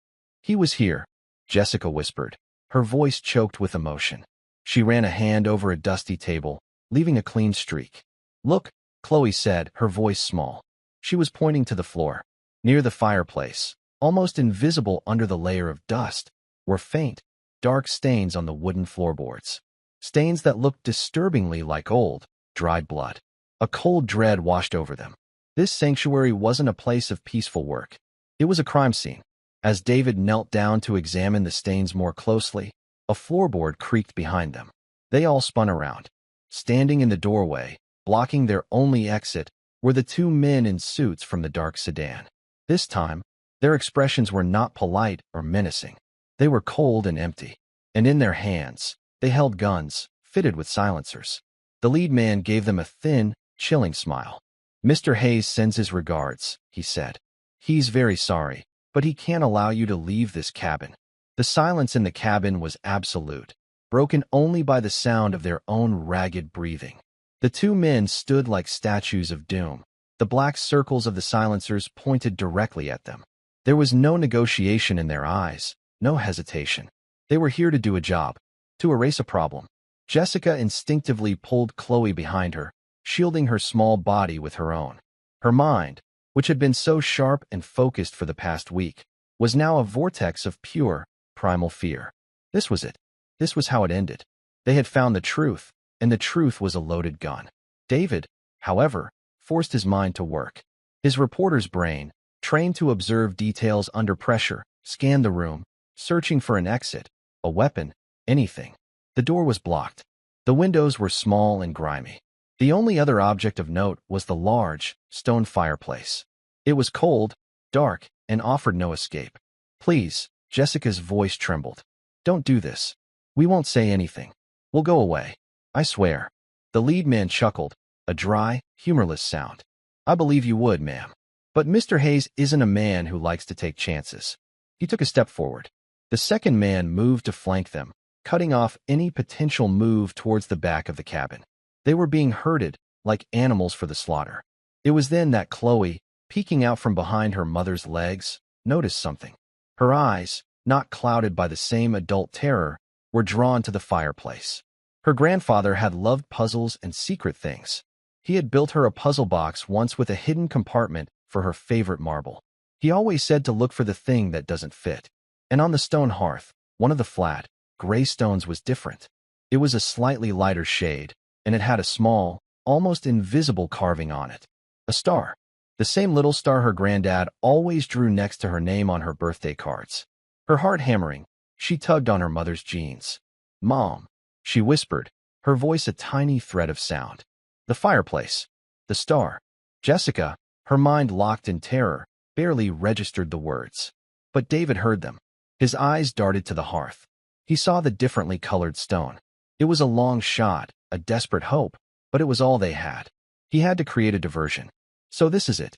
He was here, Jessica whispered, her voice choked with emotion. She ran a hand over a dusty table, leaving a clean streak. Look, Chloe said, her voice small. She was pointing to the floor. Near the fireplace, almost invisible under the layer of dust, were faint, dark stains on the wooden floorboards. Stains that looked disturbingly like old, dried blood. A cold dread washed over them. This sanctuary wasn't a place of peaceful work. It was a crime scene. As David knelt down to examine the stains more closely, a floorboard creaked behind them. They all spun around. Standing in the doorway, blocking their only exit, were the two men in suits from the dark sedan. This time, their expressions were not polite or menacing. They were cold and empty. And in their hands, they held guns, fitted with silencers. The lead man gave them a thin, chilling smile. Mr. Hayes sends his regards, he said. He's very sorry, but he can't allow you to leave this cabin. The silence in the cabin was absolute, broken only by the sound of their own ragged breathing. The two men stood like statues of doom. The black circles of the silencers pointed directly at them. There was no negotiation in their eyes, no hesitation. They were here to do a job, to erase a problem. Jessica instinctively pulled Chloe behind her, shielding her small body with her own. Her mind, which had been so sharp and focused for the past week, was now a vortex of pure, primal fear. This was it. This was how it ended. They had found the truth, and the truth was a loaded gun. David, however, forced his mind to work. His reporter's brain, trained to observe details under pressure, scanned the room, searching for an exit, a weapon, anything. The door was blocked. The windows were small and grimy. The only other object of note was the large, stone fireplace. It was cold, dark, and offered no escape. Please, Jessica's voice trembled. Don't do this. We won't say anything. We'll go away. I swear. The lead man chuckled, a dry, humorless sound. I believe you would, ma'am. But Mr. Hayes isn't a man who likes to take chances. He took a step forward. The second man moved to flank them, cutting off any potential move towards the back of the cabin. They were being herded, like animals for the slaughter. It was then that Chloe, peeking out from behind her mother's legs, noticed something. Her eyes, not clouded by the same adult terror, were drawn to the fireplace. Her grandfather had loved puzzles and secret things. He had built her a puzzle box once with a hidden compartment for her favorite marble. He always said to look for the thing that doesn't fit. And on the stone hearth, one of the flat, gray stones was different. It was a slightly lighter shade, and it had a small, almost invisible carving on it. A star. The same little star her granddad always drew next to her name on her birthday cards. Her heart hammering, she tugged on her mother's jeans. "Mom," she whispered, her voice a tiny thread of sound. The fireplace. The star. Jessica, her mind locked in terror, barely registered the words. But David heard them. His eyes darted to the hearth. He saw the differently colored stone. It was a long shot, a desperate hope, but it was all they had. He had to create a diversion. "So this is it,"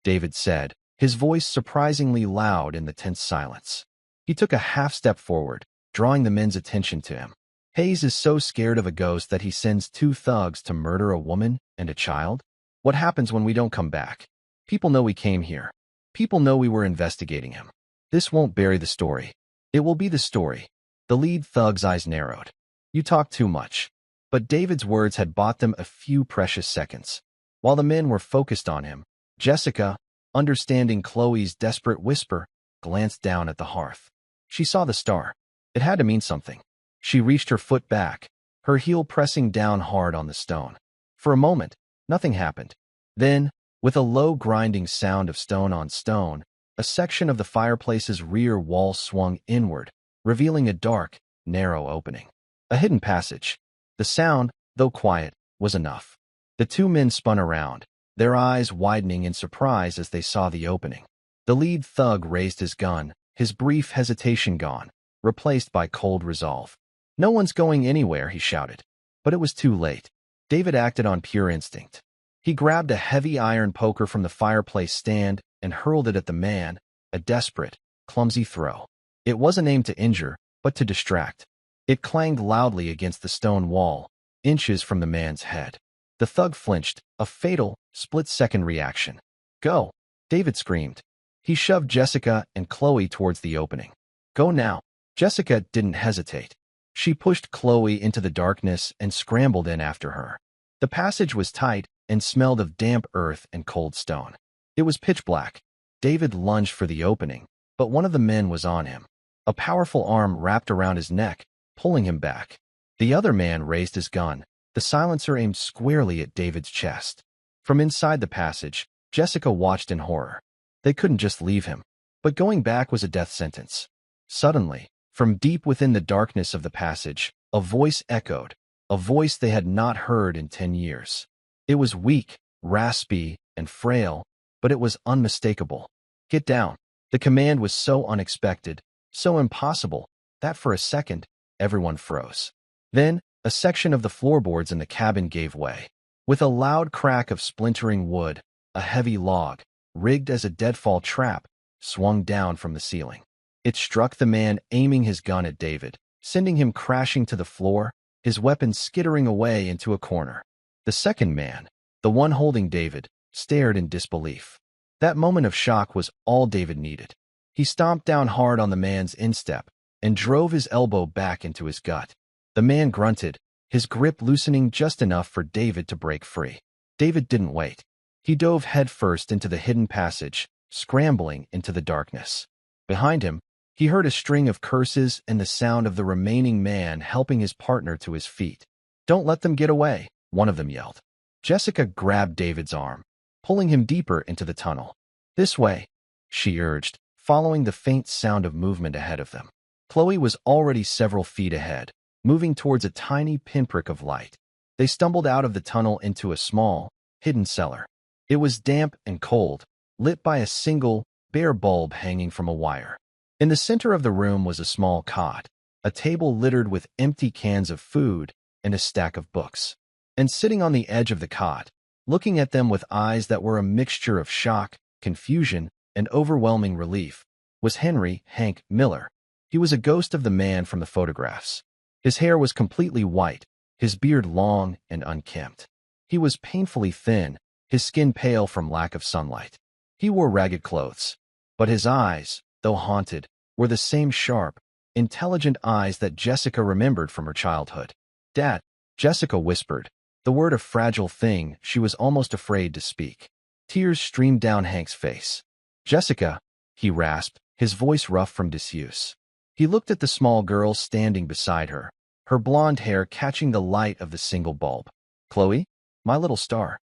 David said, his voice surprisingly loud in the tense silence. He took a half-step forward, drawing the men's attention to him. "Hayes is so scared of a ghost that he sends 2 thugs to murder a woman and a child? What happens when we don't come back? People know we came here. People know we were investigating him. This won't bury the story. It will be the story." The lead thug's eyes narrowed. "You talk too much." But David's words had bought them a few precious seconds. While the men were focused on him, Jessica, understanding Chloe's desperate whisper, glanced down at the hearth. She saw the star. It had to mean something. She reached her foot back, her heel pressing down hard on the stone. For a moment, nothing happened. Then, with a low grinding sound of stone on stone, a section of the fireplace's rear wall swung inward, revealing a dark, narrow opening. A hidden passage. The sound, though quiet, was enough. The 2 men spun around, their eyes widening in surprise as they saw the opening. The lead thug raised his gun, his brief hesitation gone, replaced by cold resolve. "No one's going anywhere," he shouted. But it was too late. David acted on pure instinct. He grabbed a heavy iron poker from the fireplace stand and hurled it at the man, a desperate, clumsy throw. It wasn't aimed to injure, but to distract. It clanged loudly against the stone wall, inches from the man's head. The thug flinched, a fatal, split-second reaction. "Go!" David screamed. He shoved Jessica and Chloe towards the opening. "Go now." Jessica didn't hesitate. She pushed Chloe into the darkness and scrambled in after her. The passage was tight and smelled of damp earth and cold stone. It was pitch black. David lunged for the opening, but one of the men was on him. A powerful arm wrapped around his neck, pulling him back. The other man raised his gun, the silencer aimed squarely at David's chest. From inside the passage, Jessica watched in horror. They couldn't just leave him, but going back was a death sentence. Suddenly, from deep within the darkness of the passage, a voice echoed, a voice they had not heard in 10 years. It was weak, raspy, and frail, but it was unmistakable. "Get down." The command was so unexpected, so impossible, that for a second, everyone froze. Then, a section of the floorboards in the cabin gave way. With a loud crack of splintering wood, a heavy log, rigged as a deadfall trap, swung down from the ceiling. It struck the man aiming his gun at David, sending him crashing to the floor, his weapon skittering away into a corner. The second man, the one holding David, stared in disbelief. That moment of shock was all David needed. He stomped down hard on the man's instep and drove his elbow back into his gut. The man grunted, his grip loosening just enough for David to break free. David didn't wait. He dove headfirst into the hidden passage, scrambling into the darkness. Behind him, he heard a string of curses and the sound of the remaining man helping his partner to his feet. "Don't let them get away," one of them yelled. Jessica grabbed David's arm, pulling him deeper into the tunnel. "This way," she urged, following the faint sound of movement ahead of them. Chloe was already several feet ahead, moving towards a tiny pinprick of light. They stumbled out of the tunnel into a small, hidden cellar. It was damp and cold, lit by a single, bare bulb hanging from a wire. In the center of the room was a small cot, a table littered with empty cans of food, and a stack of books. And sitting on the edge of the cot, looking at them with eyes that were a mixture of shock, confusion, and overwhelming relief, was Hank Miller. He was a ghost of the man from the photographs. His hair was completely white, his beard long and unkempt. He was painfully thin, his skin pale from lack of sunlight. He wore ragged clothes, but his eyes, though haunted, were the same sharp, intelligent eyes that Jessica remembered from her childhood. "Dad," Jessica whispered, the word a fragile thing she was almost afraid to speak. Tears streamed down Hank's face. "Jessica," he rasped, his voice rough from disuse. He looked at the small girl standing beside her, her blonde hair catching the light of the single bulb. "Chloe, my little star."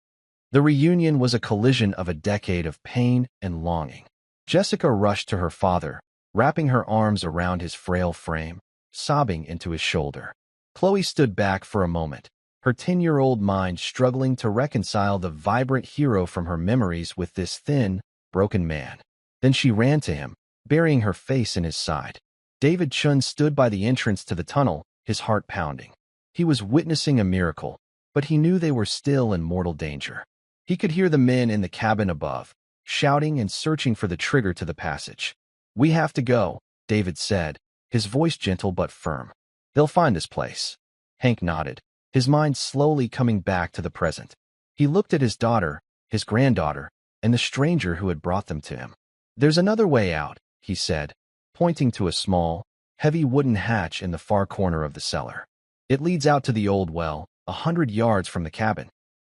The reunion was a collision of a decade of pain and longing. Jessica rushed to her father, wrapping her arms around his frail frame, sobbing into his shoulder. Chloe stood back for a moment, her 10-year-old mind struggling to reconcile the vibrant hero from her memories with this thin, broken man. Then she ran to him, burying her face in his side. David Chun stood by the entrance to the tunnel, his heart pounding. He was witnessing a miracle, but he knew they were still in mortal danger. He could hear the men in the cabin above, shouting and searching for the trigger to the passage. "We have to go," David said, his voice gentle but firm. "They'll find this place." Hank nodded, his mind slowly coming back to the present. He looked at his daughter, his granddaughter, and the stranger who had brought them to him. "There's another way out," he said, pointing to a small, heavy wooden hatch in the far corner of the cellar. "It leads out to the old well, 100 yards from the cabin."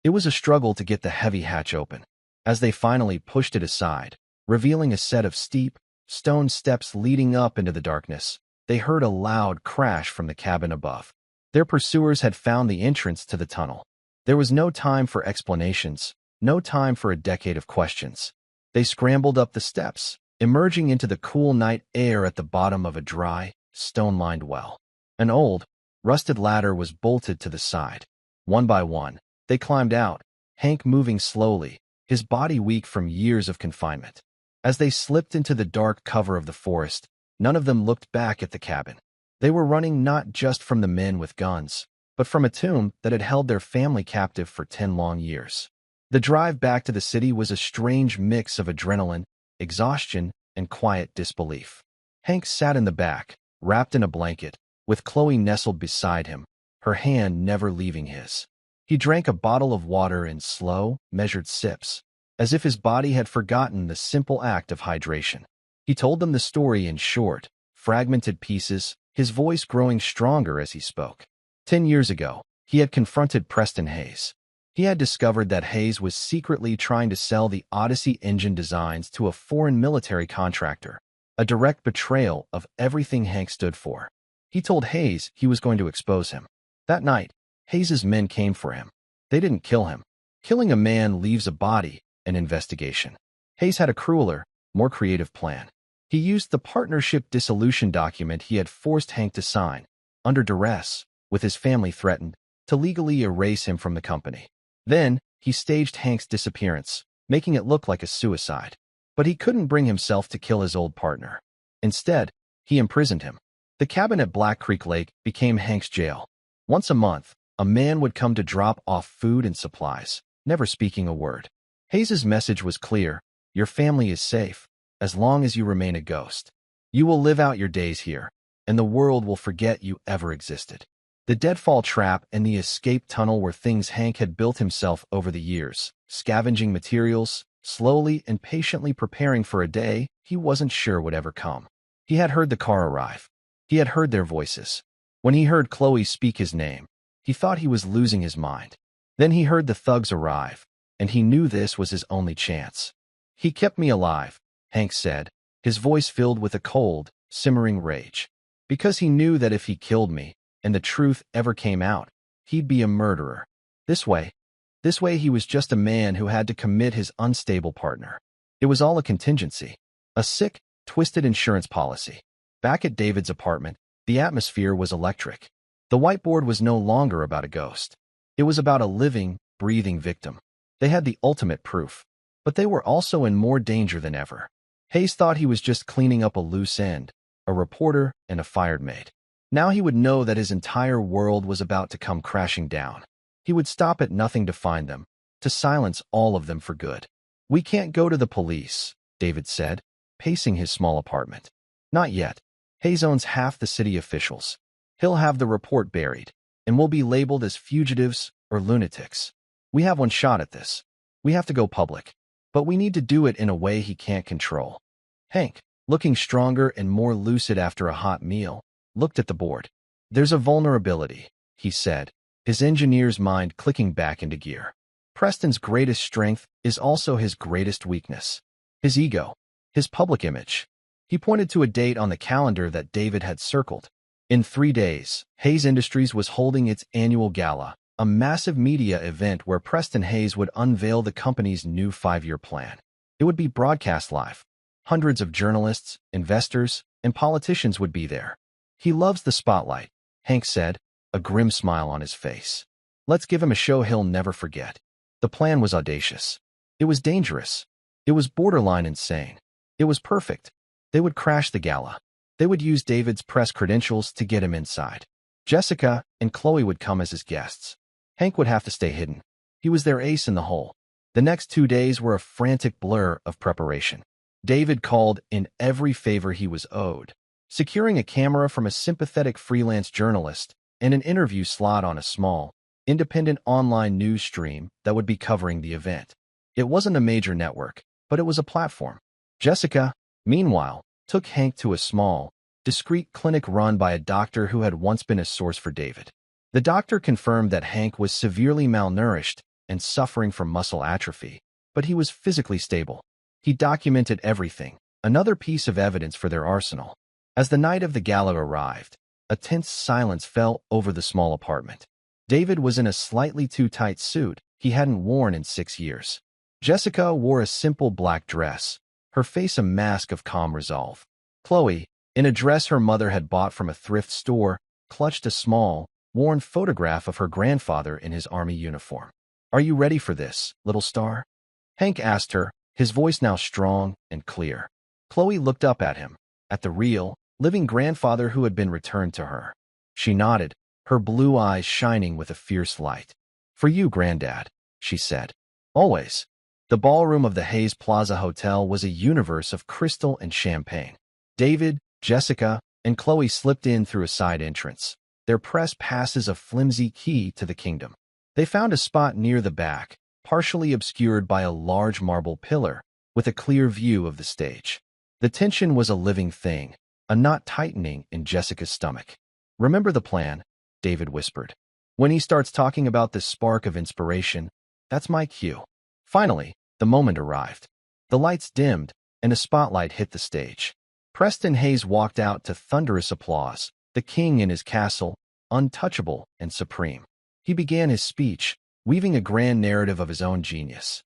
It was a struggle to get the heavy hatch open. As they finally pushed it aside, revealing a set of steep, stone steps leading up into the darkness, they heard a loud crash from the cabin above. Their pursuers had found the entrance to the tunnel. There was no time for explanations, no time for a decade of questions. They scrambled up the steps, emerging into the cool night air at the bottom of a dry, stone-lined well. An old, rusted ladder was bolted to the side. One by one, they climbed out, Hank moving slowly, his body weak from years of confinement. As they slipped into the dark cover of the forest, none of them looked back at the cabin. They were running not just from the men with guns, but from a tomb that had held their family captive for 10 long years. The drive back to the city was a strange mix of adrenaline, exhaustion, and quiet disbelief. Hank sat in the back, wrapped in a blanket, with Chloe nestled beside him, her hand never leaving his. He drank a bottle of water in slow, measured sips, as if his body had forgotten the simple act of hydration. He told them the story in short, fragmented pieces, his voice growing stronger as he spoke. 10 years ago, he had confronted Preston Hayes. He had discovered that Hayes was secretly trying to sell the Odyssey engine designs to a foreign military contractor, a direct betrayal of everything Hank stood for. He told Hayes he was going to expose him. That night, Hayes's men came for him. They didn't kill him. Killing a man leaves a body, an investigation. Hayes had a crueler, more creative plan. He used the partnership dissolution document he had forced Hank to sign, under duress, with his family threatened, to legally erase him from the company. Then, he staged Hank's disappearance, making it look like a suicide. But he couldn't bring himself to kill his old partner. Instead, he imprisoned him. The cabin at Black Creek Lake became Hank's jail. Once a month, a man would come to drop off food and supplies, never speaking a word. Hayes's message was clear: your family is safe, as long as you remain a ghost. You will live out your days here, and the world will forget you ever existed. The deadfall trap and the escape tunnel were things Hank had built himself over the years, scavenging materials, slowly and patiently preparing for a day he wasn't sure would ever come. He had heard the car arrive. He had heard their voices. When he heard Chloe speak his name, he thought he was losing his mind. Then he heard the thugs arrive, and he knew this was his only chance. "He kept me alive," Hank said, his voice filled with a cold, simmering rage. "Because he knew that if he killed me, and the truth ever came out, he'd be a murderer. This way he was just a man who had to commit his unstable partner. It was all a contingency, a sick, twisted insurance policy." Back at David's apartment, the atmosphere was electric. The whiteboard was no longer about a ghost. It was about a living, breathing victim. They had the ultimate proof, but they were also in more danger than ever. Hayes thought he was just cleaning up a loose end, a reporter and a fired maid. Now he would know that his entire world was about to come crashing down. He would stop at nothing to find them, to silence all of them for good. "We can't go to the police," David said, pacing his small apartment. "Not yet. Hayes owns half the city officials. He'll have the report buried. and we'll be labeled as fugitives or lunatics. We have one shot at this. We have to go public. But we need to do it in a way he can't control. Hank, looking stronger and more lucid after a hot meal, looked at the board. There's a vulnerability, he said, his engineer's mind clicking back into gear. Preston's greatest strength is also his greatest weakness. His ego. His public image. He pointed to a date on the calendar that David had circled. In 3 days, Hayes Industries was holding its annual gala, a massive media event where Preston Hayes would unveil the company's new 5-year plan. It would be broadcast live. Hundreds of journalists, investors, and politicians would be there. He loves the spotlight, Hank said, a grim smile on his face. Let's give him a show he'll never forget. The plan was audacious. It was dangerous. It was borderline insane. It was perfect. They would crash the gala. They would use David's press credentials to get him inside. Jessica and Chloe would come as his guests. Hank would have to stay hidden. He was their ace in the hole. The next 2 days were a frantic blur of preparation. David called in every favor he was owed, securing a camera from a sympathetic freelance journalist and an interview slot on a small, independent online news stream that would be covering the event. It wasn't a major network, but it was a platform. Jessica, meanwhile, took Hank to a small, discreet clinic run by a doctor who had once been a source for David. The doctor confirmed that Hank was severely malnourished and suffering from muscle atrophy, but he was physically stable. He documented everything, another piece of evidence for their arsenal. As the night of the gala arrived, a tense silence fell over the small apartment. David was in a slightly too tight suit he hadn't worn in 6 years. Jessica wore a simple black dress, her face a mask of calm resolve. Chloe, in a dress her mother had bought from a thrift store, clutched a small, worn photograph of her grandfather in his army uniform. "Are you ready for this, little star?" Hank asked her, his voice now strong and clear. Chloe looked up at him, at the real, living grandfather who had been returned to her. She nodded, her blue eyes shining with a fierce light. "For you, Granddad," she said. "Always." The ballroom of the Hayes Plaza Hotel was a universe of crystal and champagne. David, Jessica, and Chloe slipped in through a side entrance, their press passes a flimsy key to the kingdom. They found a spot near the back, partially obscured by a large marble pillar, with a clear view of the stage. The tension was a living thing, a knot tightening in Jessica's stomach. "Remember the plan," David whispered. "When he starts talking about this spark of inspiration, that's my cue." Finally, the moment arrived. The lights dimmed, and a spotlight hit the stage. Preston Hayes walked out to thunderous applause, the king in his castle, untouchable and supreme. He began his speech, weaving a grand narrative of his own genius.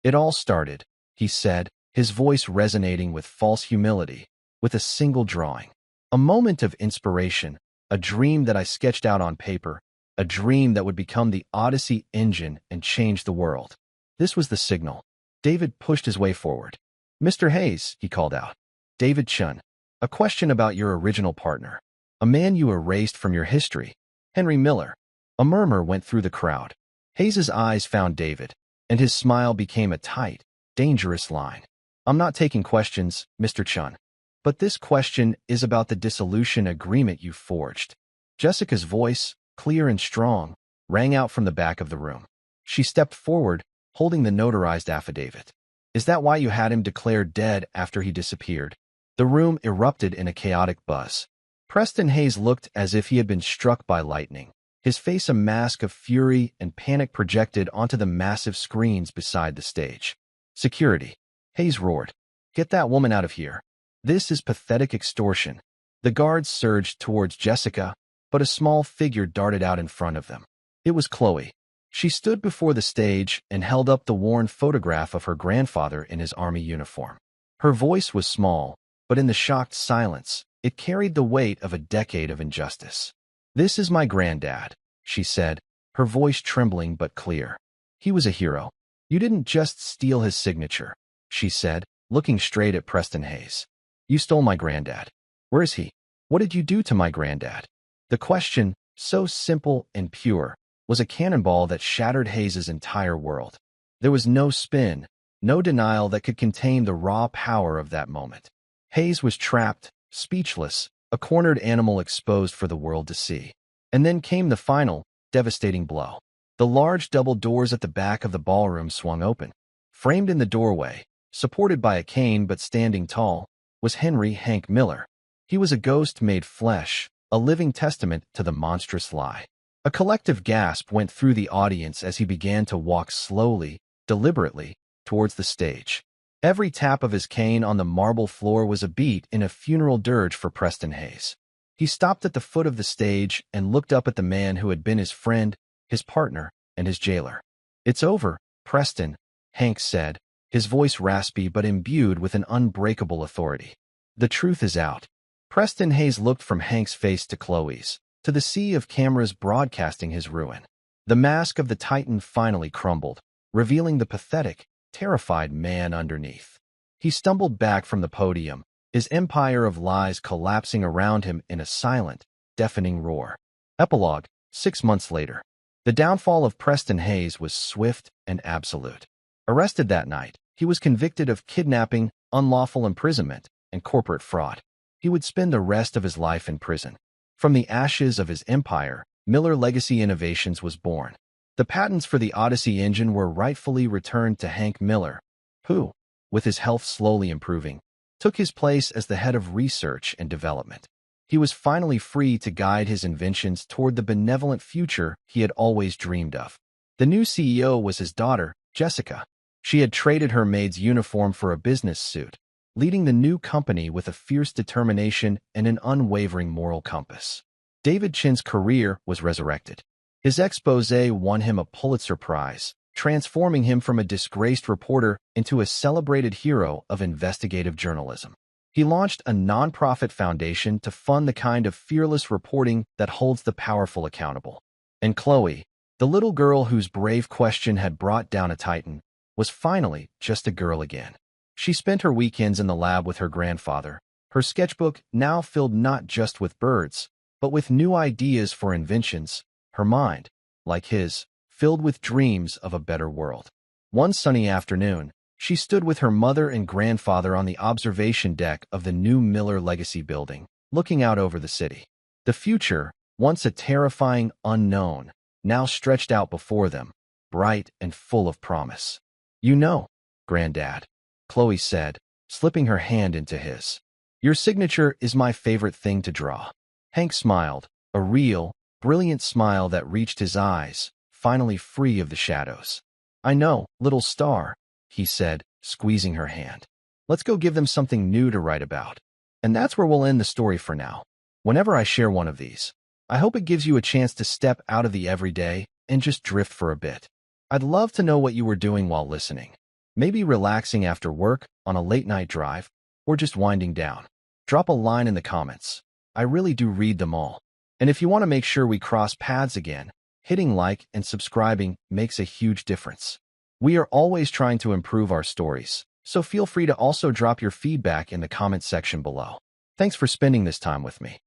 "It all started," he said, his voice resonating with false humility, "with a single drawing. A moment of inspiration, a dream that I sketched out on paper, a dream that would become the Odyssey engine and change the world. This was the signal." David pushed his way forward. "Mr. Hayes," he called out. "David Chun. A question about your original partner. A man you erased from your history. Henry Miller." A murmur went through the crowd. Hayes's eyes found David, and his smile became a tight, dangerous line. "I'm not taking questions, Mr. Chun. But this question is about the dissolution agreement you forged." Jessica's voice, clear and strong, rang out from the back of the room. She stepped forward, holding the notarized affidavit. "Is that why you had him declared dead after he disappeared?" The room erupted in a chaotic buzz. Preston Hayes looked as if he had been struck by lightning, his face a mask of fury and panic projected onto the massive screens beside the stage. "Security," Hayes roared. "Get that woman out of here. This is pathetic extortion." The guards surged towards Jessica, but a small figure darted out in front of them. It was Chloe. She stood before the stage and held up the worn photograph of her grandfather in his army uniform. Her voice was small, but in the shocked silence, it carried the weight of a decade of injustice. "This is my granddad," she said, her voice trembling but clear. "He was a hero. You didn't just steal his signature," she said, looking straight at Preston Hayes. "You stole my granddad. Where is he? What did you do to my granddad?" The question, so simple and pure, was a cannonball that shattered Hayes's entire world. There was no spin, no denial that could contain the raw power of that moment. Hayes was trapped, speechless, a cornered animal exposed for the world to see. And then came the final, devastating blow. The large double doors at the back of the ballroom swung open. Framed in the doorway, supported by a cane but standing tall, was Henry Hank Miller. He was a ghost made flesh, a living testament to the monstrous lie. A collective gasp went through the audience as he began to walk slowly, deliberately, towards the stage. Every tap of his cane on the marble floor was a beat in a funeral dirge for Preston Hayes. He stopped at the foot of the stage and looked up at the man who had been his friend, his partner, and his jailer. "It's over, Preston," Hank said, his voice raspy but imbued with an unbreakable authority. "The truth is out." Preston Hayes looked from Hank's face to Chloe's, to the sea of cameras broadcasting his ruin. The mask of the Titan finally crumbled, revealing the pathetic, terrified man underneath. He stumbled back from the podium, his empire of lies collapsing around him in a silent, deafening roar. Epilogue, 6 months later. The downfall of Preston Hayes was swift and absolute. Arrested that night, he was convicted of kidnapping, unlawful imprisonment, and corporate fraud. He would spend the rest of his life in prison. From the ashes of his empire, Miller Legacy Innovations was born. The patents for the Odyssey engine were rightfully returned to Hank Miller, who, with his health slowly improving, took his place as the head of research and development. He was finally free to guide his inventions toward the benevolent future he had always dreamed of. The new CEO was his daughter, Jessica. She had traded her maid's uniform for a business suit, leading the new company with a fierce determination and an unwavering moral compass. David Chin's career was resurrected. His exposé won him a Pulitzer Prize, transforming him from a disgraced reporter into a celebrated hero of investigative journalism. He launched a nonprofit foundation to fund the kind of fearless reporting that holds the powerful accountable. And Chloe, the little girl whose brave question had brought down a Titan, was finally just a girl again. She spent her weekends in the lab with her grandfather, her sketchbook now filled not just with birds, but with new ideas for inventions, her mind, like his, filled with dreams of a better world. One sunny afternoon, she stood with her mother and grandfather on the observation deck of the new Miller Legacy building, looking out over the city. The future, once a terrifying unknown, now stretched out before them, bright and full of promise. "You know, Granddad," Chloe said, slipping her hand into his. "Your signature is my favorite thing to draw." Hank smiled, a real, brilliant smile that reached his eyes, finally free of the shadows. "I know, little star," he said, squeezing her hand. "Let's go give them something new to write about." And that's where we'll end the story for now. Whenever I share one of these, I hope it gives you a chance to step out of the everyday and just drift for a bit. I'd love to know what you were doing while listening. Maybe relaxing after work, on a late-night drive, or just winding down. Drop a line in the comments. I really do read them all. And if you want to make sure we cross paths again, hitting like and subscribing makes a huge difference. We are always trying to improve our stories, so feel free to also drop your feedback in the comment section below. Thanks for spending this time with me.